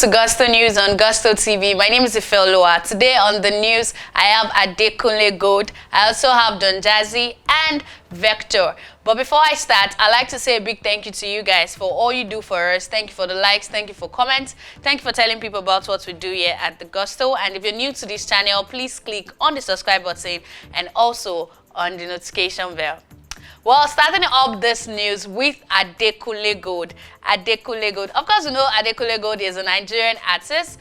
to Gusto News on Gusto TV. My name is Ifeloa. Today on the news, I have Adekunle Gold. I also have Don Jazzy and Vector. But before I start, I'd like to say a big thank you to you guys for all you do for us. Thank you for the likes. Thank you for comments. Thank you for telling people about what we do here at the Gusto. And if you're new to this channel, please click on the subscribe button and also on the notification bell. Well, starting up this news with Adekunle Gold. Adekunle Gold. Of course, you know Adekunle Gold is a Nigerian artist.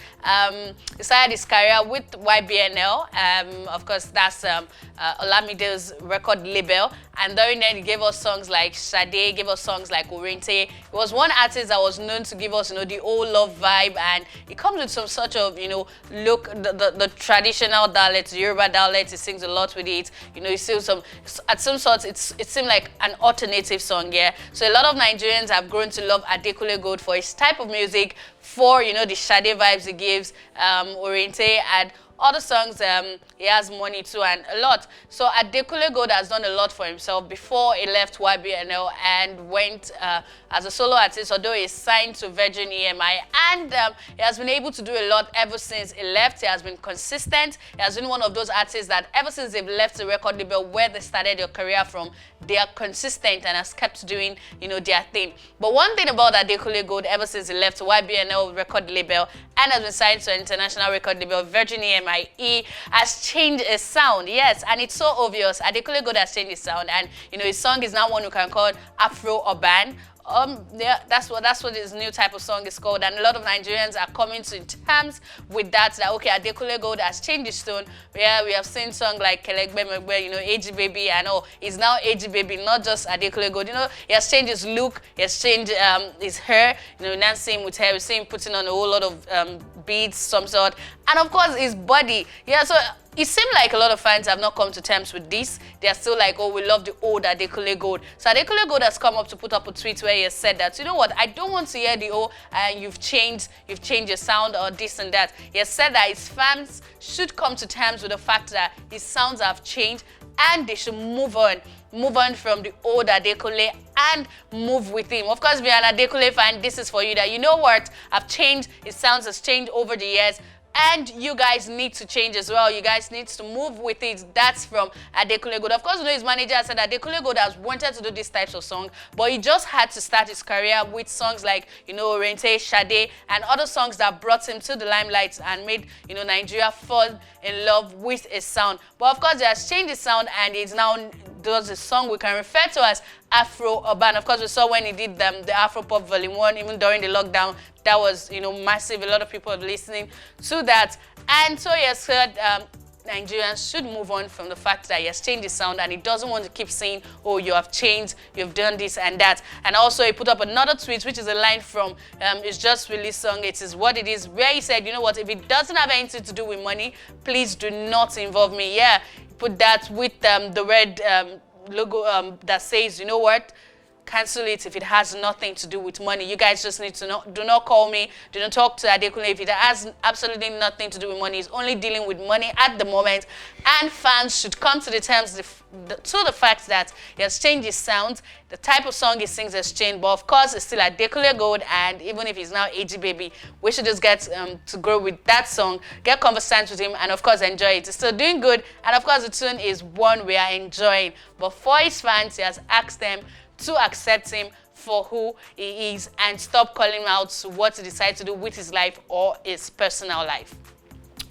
He started his career with YBNL. Of course, that's Olamide's record label. And during then, he gave us songs like Sade, gave us songs like Orente. He was one artist that was known to give us, the old love vibe. And it comes with some sort of, look, the traditional dialect, the Yoruba dialect. He sings a lot with it. He sings at some sort, it seemed like an alternative song, yeah. So a lot of Nigerians have grown to love Adekunle Gold for his type of music, for the Sade vibes he gives, Orente, and other songs he has money too, and a lot. So Adekunle Gold has done a lot for himself before he left YBNL and went as a solo artist, although he's signed to Virgin EMI, and he has been able to do a lot ever since he left. He has been consistent. He has been one of those artists that ever since they've left the record label where they started their career from, they are consistent and has kept doing their thing. But one thing about Adekunle Gold, ever since he left YBNL record label and has been signed to an international record label, Virgin EMI, he has changed his sound. Yes, and it's so obvious. Adekunle Gold has changed his sound, and his song is now one we can call Afro-urban. Yeah, that's what his new type of song is called, and a lot of Nigerians are coming to terms with that. Okay, Adekunle Gold has changed his tone. Yeah, we have seen songs like Kelegbe Megbe, AG Baby, and he's now AG Baby, not just Adekunle Gold. He has changed his look, he has changed his hair. Now see him with hair, we see him putting on a whole lot of beads, some sort, and of course his body. Yeah, so it seems like a lot of fans have not come to terms with this. They are still like, oh, we love the old Adekunle Gold. So Adekunle Gold has come up to put up a tweet where he has said that, you know what, I don't want to hear the you've changed your sound or this and that. He has said that his fans should come to terms with the fact that his sounds have changed and they should move on from the old Adekunle and move with him. Of course, if you're an Adekunle fan, this is for you, that you know what, I've changed, his sounds has changed over the years. And you guys need to change as well. You guys need to move with it. That's from Adekunle Gold. Of course, his manager said that Adekunle Gold has wanted to do these types of songs, but he just had to start his career with songs like, Orente, Sade, and other songs that brought him to the limelight and made, Nigeria fall in love with his sound. But of course, he has changed his sound, and he's now does a song we can refer to as Afro-urban. Of course, we saw when he did the Afro Pop Volume 1, even during the lockdown, that was, massive. A lot of people are listening to that. And so he has said Nigerians should move on from the fact that he has changed his sound and he doesn't want to keep saying, oh, you have changed, you've done this and that. And also he put up another tweet, which is a line from his just released song, It Is What It Is, where he said, you know what, if it doesn't have anything to do with money, please do not involve me. Yeah, he put that with the red logo that says, you know what, cancel it if it has nothing to do with money. You guys just need to do not call me, do not talk to Adekunle if it has absolutely nothing to do with money. He's only dealing with money at the moment, and fans should come to the terms to the fact that he has changed his sound. The type of song he sings has changed, but of course it's still Adekunle Gold, and even if he's now AG Baby, we should just get to grow with that song, get conversant with him, and of course enjoy it. It's still doing good, and of course the tune is one we are enjoying. But for his fans, he has asked them to accept him for who he is and stop calling him out to what he decides to do with his life or his personal life.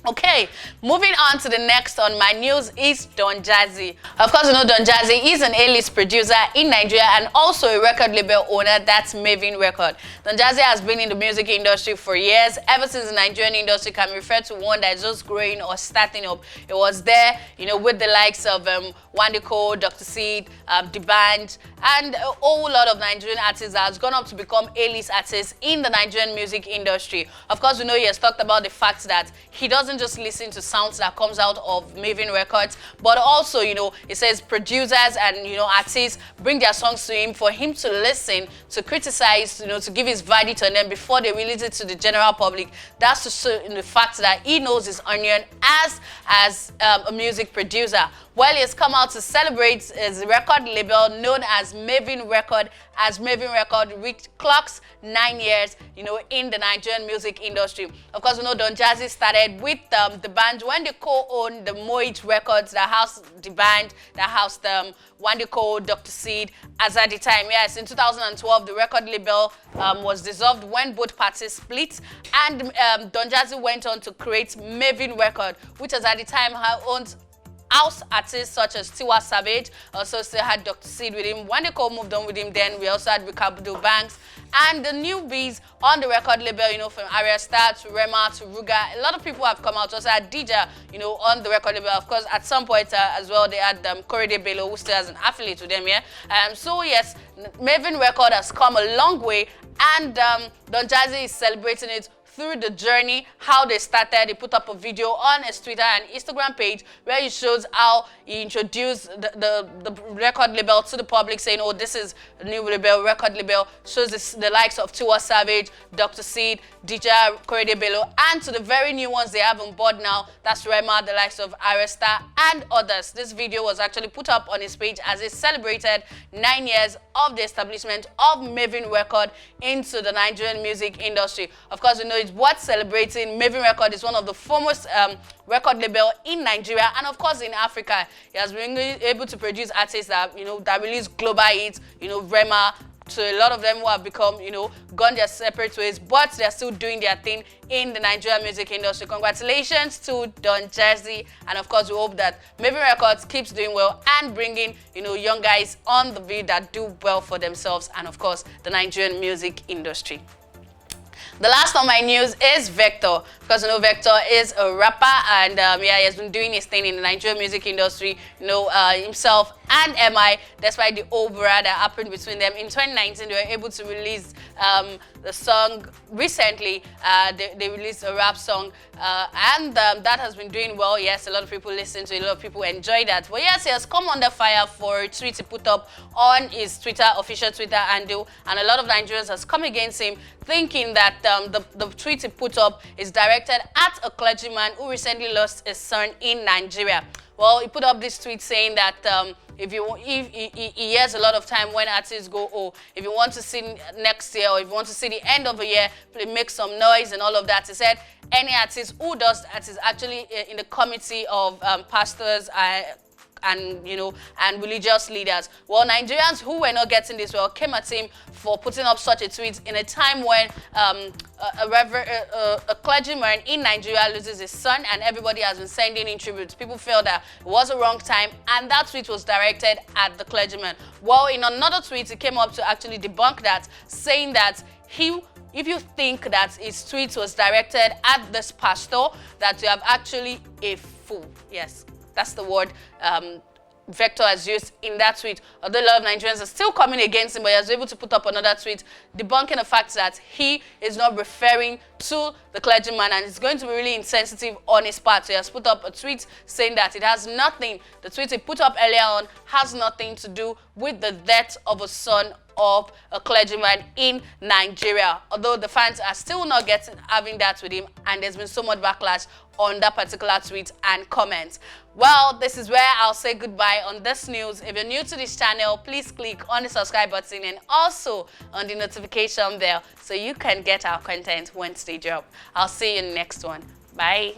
Okay, moving on to the next on my news is Don Jazzy. Of course, Don Jazzy is an A-list producer in Nigeria and also a record label owner. That's Mavin Record. Don Jazzy has been in the music industry for years, ever since the Nigerian industry can be referred to one that is just growing or starting up. It was there, with the likes of Wandiko, Dr. Seed, The Band, and a whole lot of Nigerian artists that has gone up to become A-list artists in the Nigerian music industry. Of course, he has talked about the fact that he doesn't just listen to sounds that comes out of Mavin Records, but also, he says producers and, artists bring their songs to him for him to listen, to criticize, to give his verdict on them before they release it to the general public. That's the fact that he knows his onion as a music producer. Well, he has come out to celebrate his record label known as Mavin Record, as Mavin Record clocks 9 years, in the Nigerian music industry. Of course, Don Jazzy started with the band when they co-owned the Moit Records that housed the band, that housed when they called Dr. Seed. As at the time, yes, in 2012, the record label was dissolved when both parties split, and Don Jazzy went on to create Mavin Record, which was at the time owned house artists such as Tiwa Savage. Also still had Dr. Seed with him. When they moved on with him, then we also had Ricardo Banks and the newbies on the record label, from Arya Star to Rema to Ruga. A lot of people have come out. Also had DJ, on the record label. Of course, at some point as well, they had Korede Bello, who still has an affiliate with them, yeah. So yes, Mavin Record has come a long way, and Don Jazzy is celebrating it through the journey, how they started. He put up a video on his Twitter and Instagram page where he shows how he introduced the record label to the public, saying, oh, this is a new label, record label. Shows the likes of Tiwa Savage, Dr. Seed, DJ Korede Bello, and to the very new ones they have on board now. That's Rema, the likes of Aresta, and others. This video was actually put up on his page as he celebrated 9 years of the establishment of Mavin Record into the Nigerian music industry. Of course, it's worth celebrating. Mavin Record is one of the foremost record label in Nigeria and of course in Africa. He has been able to produce artists that that release global hits. Rema, to a lot of them who have become gone their separate ways, but they're still doing their thing in the Nigerian music industry. Congratulations to Don Jazzy, and of course we hope that Mavin Records keeps doing well and bringing young guys on the beat that do well for themselves and of course the Nigerian music industry. The last on my news is Vector, because Vector is a rapper and he has been doing his thing in the Nigerian music industry, himself and MI, despite the overall that happened between them. In 2019, they were able to release the song recently. They released a rap song and that has been doing well. Yes, a lot of people listen to it, a lot of people enjoy that. But yes, he has come under fire for a tweet he put up on his Twitter, official Twitter handle, and a lot of Nigerians has come against him, thinking that the tweet he put up is directed at a clergyman who recently lost his son in Nigeria. Well, he put up this tweet saying that if he hears a lot of time when artists go, oh, if you want to see next year or if you want to see the end of a year, please make some noise and all of that. He said any artist who does that is actually in the committee of pastors and religious leaders. Well, Nigerians who were not getting this well came at him for putting up such a tweet in a time when a clergyman in Nigeria loses his son and everybody has been sending in tributes. People felt that it was a wrong time and that tweet was directed at the clergyman. Well, in another tweet, he came up to actually debunk that, saying that if you think that his tweet was directed at this pastor, that you have actually a fool. Yes, that's the word Vector has used in that tweet. Although a lot of Nigerians are still coming against him, but he was able to put up another tweet debunking the fact that he is not referring to the clergyman and it's going to be really insensitive on his part. So he has put up a tweet saying that it has nothing, the tweet he put up earlier on has nothing to do with the death of a son of a clergyman in Nigeria. Although the fans are still not having that with him, and there's been so much backlash on that particular tweet and comments. Well, this is where I'll say goodbye on this news. If you're new to this channel, please click on the subscribe button and also on the notification bell so you can get our content once they drop. I'll see you in the next one. Bye.